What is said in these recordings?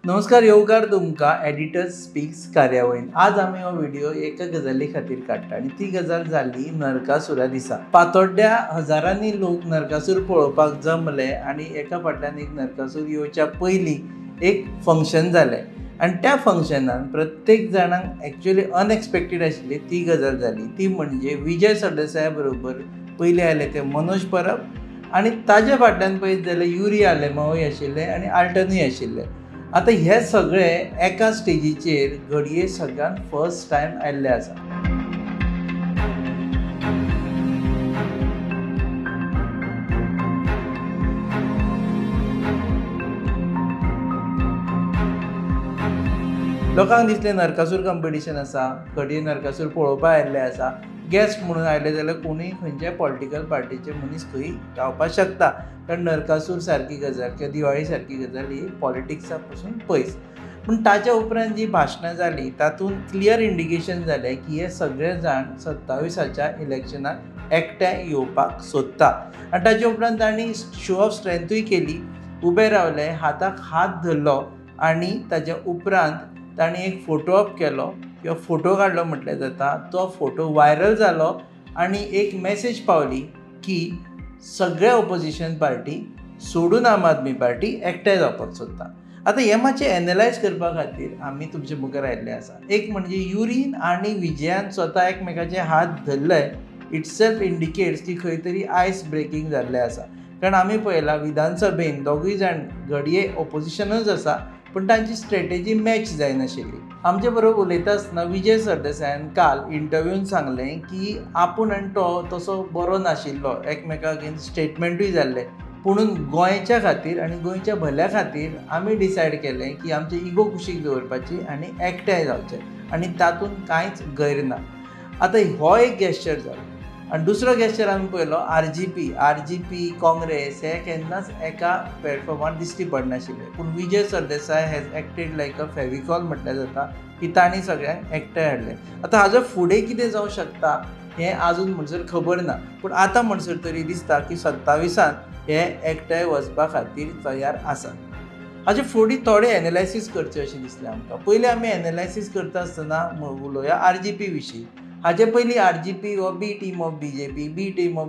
नमस्कार, येवकार तुमकां एडिटर्स स्पीक्स कार्यावळीन। आज आमी हो व्हिडिओ एका गजाली खातीर काडटा आनी ती गजाल जाली नरकासुरा दिसा। फातोड्ड्या हजारांनी लोक नरकासूर पळोवपाक जमले आनी एका फाटल्यान एक नरकासूर येवच्या पयलीं एक फंक्शन जालें आनी त्या फंक्शनान प्रत्येक जाणांक एक्चुअली अनएक्सपेक्टेड आशिल्ली ती गजाल जाली। ती म्हणजे विजय सरदेसाया बरोबर पयलीं आयले ते मनोज परब आनी ताजे फाटल्यान पळयत जाल्यार युरी आलेमावूय आशिल्ले आनी आल्टनूय आशिल्ले। आता हे सगळे एका स्टेजीचेर घडये सगळ्यान फर्स्ट टायम आयल्ले आसा। लोकांक दिसलें नरकासूर कॉम्पिटिशन आसा, घडये नरकासूर पळोवपाक आयिल्ले आसा, गेस्ट म्हणून आयले जाल्यार कोणूय खंयच्याय पॉलिटिकल पार्टीचे मनीस खंय रावपाक शकता, कारण नरकासूर सारकी गजाल किंवा दिवाळी सारकी गजाल ही पॉलिटिक्सा पासून पयस। पूण ताच्या उपरांत जी भाशणां जाली तातूंत क्लियर इंडिकेशन जालें की हे सगळे जाण 27च्या इलेक्शनाक एकठांय येवपाक सोदता आनी ताचे उपरांत तांणी शो ऑफ स्ट्रेंथूय केली, उबे रावले, हाताक हात धरलो आनी ताच्या उपरांत तांणी एक फोटो अप केलो किंवा फोटो काडलो म्हटलें जाता। तो फोटो व्हायरल जालो आनी एक मेसेज पावली की सगळे ऑपोजिशन पार्टी सोडून आम आदमी पार्टी एकठांय जावपाक सोदता। आतां हे मातशें एनालायज करपा खातीर आमी तुमचे मुखार आयिल्ले आसा। एक म्हणजे युरीन आनी विजयान स्वता एकमेकाचे हात धरले, इटसेल्फ इंडिकेट्स की खंय तरी आयस ब्रेकींग जाल्लें आसा, कारण आमी पळयलां विधानसभेन दोगूय जाण घडये ऑपोजिशनूच आसा पूण तांची स्ट्रेटेजी मॅच जायनाशिल्ली। आमचे बरोबर उलयता आसतना विजय सरदेसायान काल इंटरव्यून सांगलें की आपूण आनी तो तसो बरो नाशिल्लो, एकमेका अगेन्स्ट स्टेटमेंटूय जाल्ले, पुणून गोंयच्या खातीर आनी गोंयच्या भल्या खातीर आमी डिसायड केलें की आमचे इगो कुशीक दवरपाची आनी एकठांय जावचें आनी तातूंत कांयच गैर ना। आतां हो एक गॅस्चर जालो आनी दुसरो गॅस्चर आमी पळयलो आरजीपी काँग्रेस हे केन्नाच एका प्लॅटफॉर्मार दिश्टी पडनाशिल्ले, पूण विजय सरदेसाय हॅज एक्टेड लायक अ फेविकॉल म्हटलें जाता की तांणी सगळ्यांक एकठांय हाडलें। आतां हाजो फुडें कितें जावं शकता हें आजून म्हणसर खबर ना, पूण आतां म्हणसर तरी दिसता की 27 हे एकठांय वचपा खातीर तयार आसा। हाजे फुडें थोडे एनालायसीस करचे अशें दिसलें आमकां। पयलीं आमी एनालायसीस करता आसतना उलोवया आरजीपी विशीं। हाजे पयलीं आरजीपी हो बी टीम ऑफ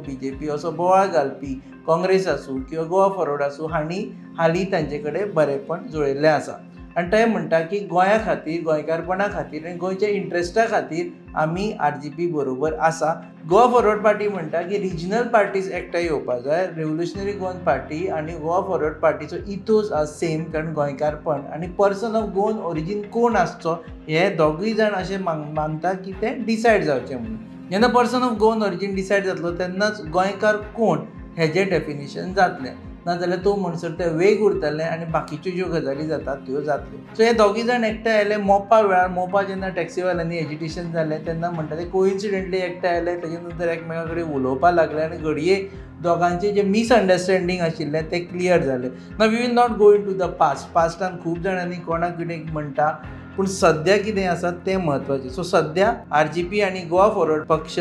बीजेपी असो बोवाळ घालपी काँग्रेस आसूं किंवा गोवा फॉरवर्ड आसूं हांणी हालीं तांचे कडेन बरेपण जुळयल्लें आसा आनी ते म्हणटा की गोंया खातीर, गोंयकारपणा खातीर आनी गोंयच्या इंट्रस्टा खातीर आमी आरजीपी बरोबर आसा। गोवा फॉरवर्ड पार्टी म्हणटा की रिजनल पार्टीज एकठांय येवपाक जाय, रेव्होल्युशनरी गोवन पार्टी आनी गोवा फॉरवर्ड पार्टीचो इथोस आसा सेम, कारण गोंयकारपण आनी पर्सन ऑफ गोवन ओरिजीन कोण आसचो हे दोगूय जाण अशें मानता की तें डिसायड जावचें म्हणून। जेन्ना person of Goan origin decide जातलो तेन्नाच गोंयकार कोण हेजें डेफिनेशन जातलें, नाजाल्यार तो म्हणसर ते वेग उरतले आनी बाकीच्यो ज्यो गजाली जातात त्यो जातल्यो। सो हे दोगूय जाण एकठांय आयले मोपा वेळार। मोपा जेन्ना टॅक्सीवाल्यांनी एजिटेशन जालें तेन्ना म्हणटा ते कोइन्सिडेंटली एकठांय आयले, तेजे नंतर एकमेका कडेन उलोवपाक लागले आनी घडये दोगांचे जे मिसअंडरस्टँडींग आशिल्लें तें क्लियर जालें। Now we will not go into the पास्टान खूब जाणांनी कोणाक कितें म्हणटा, पूण सद्या कितें आसा तें म्हत्वाचें। सो सद्या आरजीपी आनी गोवा फॉरवर्ड पक्ष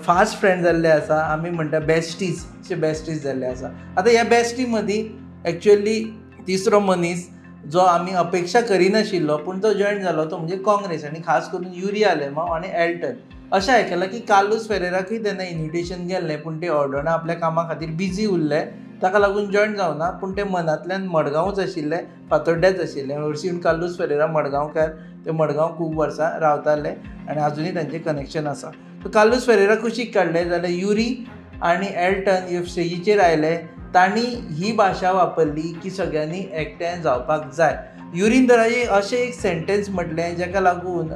फास्ट फ्रेंड जाल्ले आसा, आमी म्हणटा बेस्टीज जाल्ले आसा। आतां ह्या बेस्टी मदीं एक्चुअली तिसरो मनीस जो आमी अपेक्षा करिनाशिल्लो पूण तो जॉयन जालो तो म्हणजे काँग्रेस आनी खास करून युरी आलेमांव आनी एल्टन। अशें आयकलां की कार्लोस फेरेराकूय तेन्ना इन्विटेशन गेल्लें पूण ते ऑर्डना आपल्या कामा खातीर बिजी उरले, ताका लागून जॉयन जावना, पूण ते मनांतल्यान मडगांवच आशिल्ले, फातोड्ड्याच आशिल्ले। हरशीं कार्लोस फेरेरा मडगांवकार, ते मडगांव खूब वर्सां रावताले आनी आजुनूय तांचें कनेक्शन आसा। सो कार्लोस फेरेरा कुशीक काडले जाल्यार युरी आनी एल्टन ह्या स्टेजीचेर आयले, तांणी ही भाशा वापरली की सगळ्यांनी एकठांय जावपाक जाय। युरीन तर अशें एक सेंटेन्स म्हटलें जाका लागून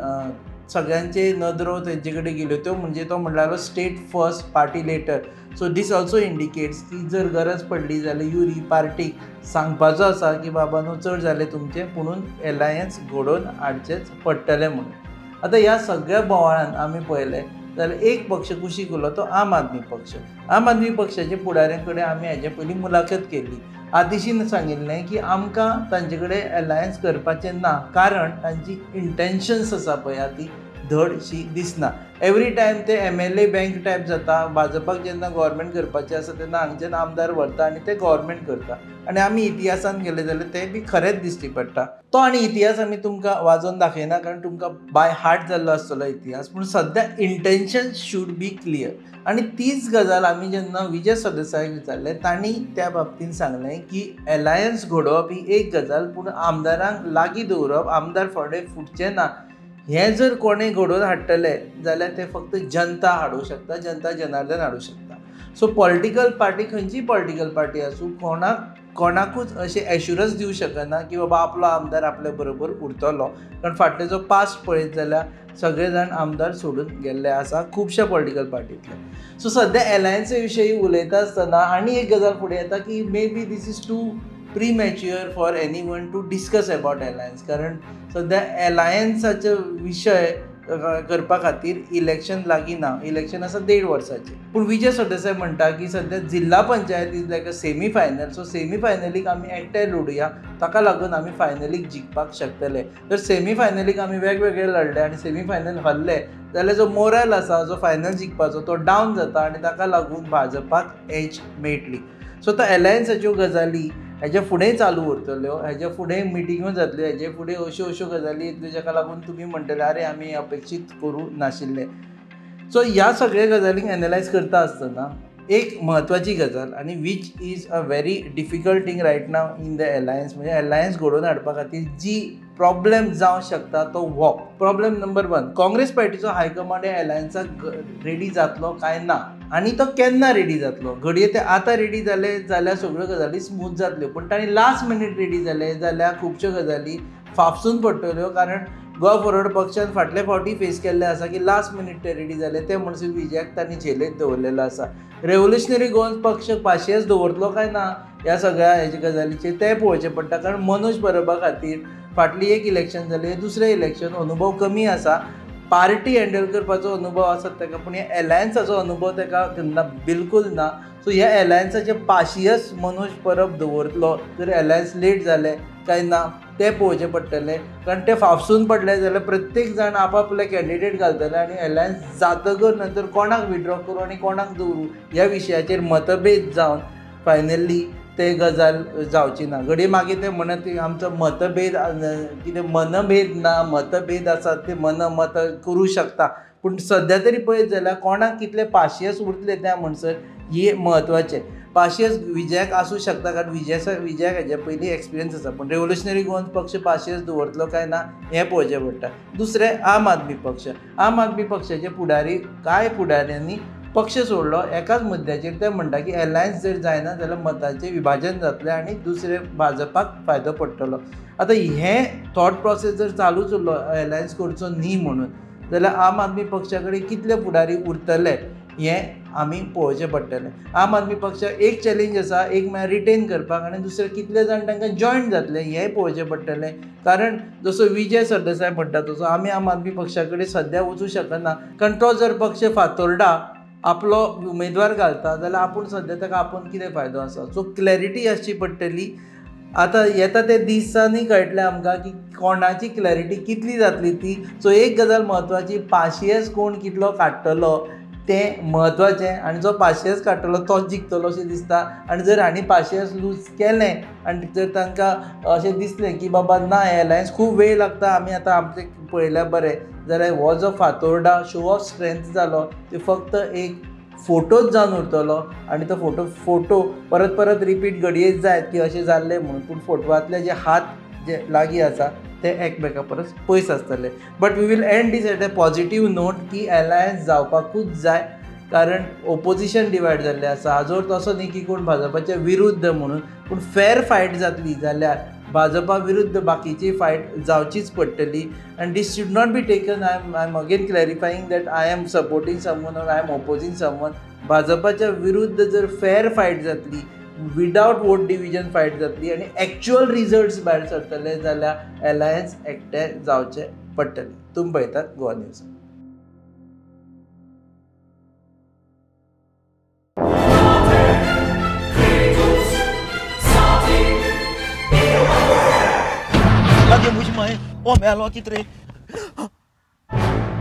सगळ्यांचे नदरो तेंचे कडेन गेल्यो, त्यो म्हणजे तो म्हणटालो state first party letter. So this also indicates की जर गरज पडली जाल्यार युरी पार्टीक सांगपाचो आसा की बाबा न्हू चड जालें तुमचें, पुणून एलायन्स घडोवन हाडचेंच पडटलें म्हणून। आतां ह्या सगळ्या बोवाळान आमी पळयलें जाल्यार एक पक्ष कुशीक उरलो तो आम आदमी पक्ष। आम आदमी पक्षाच्या फुडाऱ्यां कडेन आमी हाजे पयलीं मुलाखत केल्ली। आतिशीन सांगिल्लें की आमकां तांचे कडेन एलायन्स करपाचें ना, कारण तांची इंटेन्शन्स आसा पळय ती धडशी दिसना. एवरी टायम ते MLA बँक टायप जाता. भाजपाक जेन्ना गव्हर्मेंट करपाचें आसा तेन्ना हांगच्यान आमदार व्हरता आनी ते गव्हर्मेंट करता. आनी आमी इतिहासान गेले जाल्यार ते बी खरेंच दिश्टी पडटा. तो आनी इतिहास आमी तुमकां वाजोवन दाखयना कारण तुमकां बाय हार्ट जाल्लो आसतलो इतिहास. पूण सद्या इंटेन्शन शूड बी क्लियर. आनी तीच गजाल आमी जेन्ना विजय सरदेसायाक विचारलें तांणी त्या बाबतींत सांगलें की एलायन्स घडोवप ही एक गजाल पूण आमदारांक लागीं दवरप, आमदार फुटचे ना. हें जर कोणें घडोवन हाडटले जाल्यार ते फक्त जनता हाडूंक शकता, जनता जनार्दन हाडूंक शकता. सो पॉलिटिकल पार्टी खंयची पॉलिटिकल पार्टी आसूं कोणाकूच अशें एश्युरन्स दिवंक शकना की बाबा आपलो आमदार आपल्या बरोबर उरतलो. कारण फाटले जो पास्ट पळयत जाल्यार सगळे जाण आमदार सोडून गेल्ले आसा खुबश्या पॉलिटिकल पार्टींतले. सो सद्या एलायन्सा विशयी उलयता आसतना आनी एक गजाल फुडें येता की may be this is too premature for anyone to discuss about alliance. कारण सद्या एलायन्साचे विशय करपा खातीर इलेक्शन लागीं ना. इलेक्शन आसा 1.5 वर्साचें. पूण विजय सरदेसाय म्हणटा की सद्या zilla panchayat is like a semi final. So semi फायनलीक आमी एकठांय लडुया, ताका लागून आमी फायनलीक जिखपाक शकतले. जर सेमी फायनलीक आमी वेगवेगळे लढले आनी सेमी फायनल हरले जाल्यार जो मोरल आसा जो फायनल जिखपाचो तो डावन जाता आनी ताका लागून भाजपाक एज मेळटली. सो तो एलायन्साच्यो गजाली हेजे फुडेंय चालू उरतल्यो, हेजे फुडेंय मिटिंगो जातल्यो, हेजे फुडें अश्यो गजाली येतल्यो जाका लागून तुमी म्हणटले अरे आमी अपेक्षीत करूं नाशिल्ले. सो ह्या सगळ्या गजालींक एनालायज करता आसतना एक म्हत्वाची गजाल आनी which is a very difficult thing right now in the alliance, म्हणजे एलायन्स घडोवन हाडपा खातीर जी प्रॉब्लेम जावंक शकता तो हो प्रॉब्लेम नंबर 1. काँग्रेस पार्टीचो हायकमांड ह्या एलायन्साक रेडी जातलो काय ना आनी तो केन्ना रेडी जातलो. घडये ते आतां रेडी जाले जाल्यार सगळ्यो गजाली स्मूथ जातल्यो. पूण तांणी लास्ट मिनीट रेडी जाले जाल्यार खुबश्यो गजाली फापसून पडटल्यो. कारण गोवा फॉरवर्ड पक्षान फाटले फावटी फेस केल्ले आसा की लास्ट मिनीट ते रेडी जाले. ते म्हणसर विजयाक तांणी झेलीत दवरलेलो आसा. रेव्होल्युशनरी गोवन पक्ष पाशियेंस दवरतलो काय ना ह्या सगळ्या हेजे गजालीचेर तें पळोवचें पडटा. कारण मनोज परबा खातीर फाटली एक इलेक्शन जालें, दुसरें इलेक्शन अनुभव कमी आसा. पार्टी हँडल करपाचो अनुभव आसा ताका, पूण ह्या एलायन्साचो अनुभव ताका बिलकूल ना. सो ह्या एलायन्साचे पाशियेंस मनोज परब दवरतलो. जर एलायन्स लेट जालें काय ना तें पळोवचें पडटलें. कारण तें फापसून पडलें जाल्यार प्रत्येक जाण आपापले कॅन्डिडेट घालतले आनी एलायन्स जातकर नंतर कोणाक विड्रॉ करूं आनी कोणाक दवरूं ह्या विशयाचेर मतभेद जावन फायनली ते गजाल जावची ना. घडये मागीर ते म्हणत आमचो मतभेद कितें मनभेद ना, मतभेद आसा ते मत करूं शकता. पूण सद्या तरी पळयत जाल्यार कोणाक कितले पाशियेंस उरतले त्या म्हणसर हे म्हत्वाचें. पाशियेंस विजयाक आसूं शकता कारण विजयाक हेजे पयलीं एक्सपिरियन्स आसा. पूण रेव्होल्युशनरी गोवन पक्ष पाशियेंस दवरतलो काय ना हें पळोवचें पडटा. दुसरें आम आदमी पक्ष. आम आदमी पक्षाचे फुडारी कांय फुडाऱ्यांनी पक्ष सोडलो एकाच मुद्द्याचेर. ते म्हणटा की एलायन्स जर जायना जाल्यार मताचें विभाजन जातलें आनी दुसरे भाजपाक फायदो पडटलो. आतां हें थॉट प्रोसेस जर चालूच उरलो एलायन्स करचो न्ही म्हणून जाल्यार आम आदमी पक्षा कडेन कितले फुडारी उरतले हें आमी पळोवचें पडटलें. आम आदमी पक्षाक एक चॅलेंज आसा, एक म्हळ्यार रिटेन करपाक आनी दुसरे कितले जाण तांकां जॉयन जातले हेंय पळोवचें पडटलें. कारण जसो विजय सरदेसाय म्हणटा तसो आमी आम आदमी पक्षा कडेन सद्या वचूं शकना. कारण तो जर पक्ष फातोरडा आपलो उमेदवार घालता जाल्यार आपूण सद्या ताका आपूण कितें फायदो आसा. सो क्लॅरिटी आसची पडटली. आतां येता ते दिसांनी कळटलें आमकां की कोणाची क्लॅरिटी कितली जातली ती. सो एक गजाल म्हत्वाची, पाशियेंस कोण कितलो काडटलो तें म्हत्वाचें आनी जो पाशियेंस काडटलो तोच जिखतलो अशें दिसता. आनी जर हांणी पाशियेंस लूज केलें आनी जर तांकां अशें दिसलें की बाबा ना एलायन्स खूब वेळ लागता, आमी आतां आमचें पळयल्यार बरें, जाल्यार हो जो फातोरडा शो ऑफ स्ट्रेंथ जालो ते फक्त एक फोटोच जावन उरतलो आनी तो फोटो परत रिपीट घडये जायत की अशें जाल्लें म्हणून. पूण फोटवांतले जे हात जे लागीं आसा ते एकमेका परस पयस आसतले. But we will end this at a positive note की एलायन्स जावपाकूच जाय. कारण ओपोजिशन डिवायड जाल्लें आसा. हाजो अर्थ असो न्ही की कोण भाजपाच्या विरुद्ध म्हणून, पूण फेर फायट जातली जाल्यार भाजपा विरुद्ध बाकीची फायट जावचीच पडटली. And this should not be taken I am again clarifying that I am supporting someone or I am opposing someone. भाजपाच्या विरुद्ध जर फेर फायट जातली, विदाउट वोट डिविजन फायट जातली आनी एक्चुअल रिजल्ट्स भायर सरतले जाल्यार एलायन्स एकठांय जावचें पडटलें. तुमी पळयतात Goa news. Lagi mo siya, may. Oh, may alo, kitri.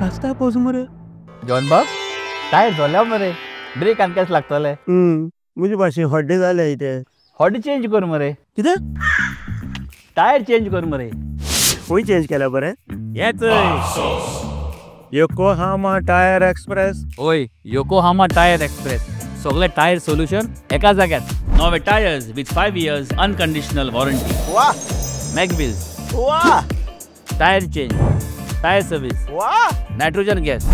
रास्ता पावस मरे जॉन बाब टायर जोल्या मरे ब्रेक आनी केस लागतले म्हणजे भाशेन हड्डे जाले इथे हॉडी चेंज कर मरे कितें टायर चेंज कर मरे खंय चेंज केला बरें येच योकोहामा टायर एक्सप्रेस ओय योकोहामा टायर एक्सप्रेस सगळे टायर सोल्यूशन एका जाग्यात नवे tyres with 5 years unconditional warranty वाह मॅकविल्स वाह टायर चेंज टायर सर्विस वाह nitrogen gas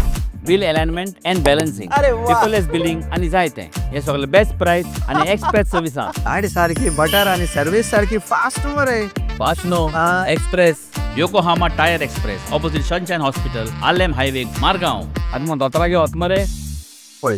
bill alignment end balancing अरे वा. पेपरलेस बिलिंग आनी जायते हे सगळे बेस्ट प्राइस आनी एक्सप्रेस सर्विस गाडी सारखी बटर आणि सर्विस सारखी फास्ट मरे फास्ट नो हा. Express Yokohama tyre express opposite sunshine hospital Alem highway Margao आनी मग दोतोरा घेवत मरे पळय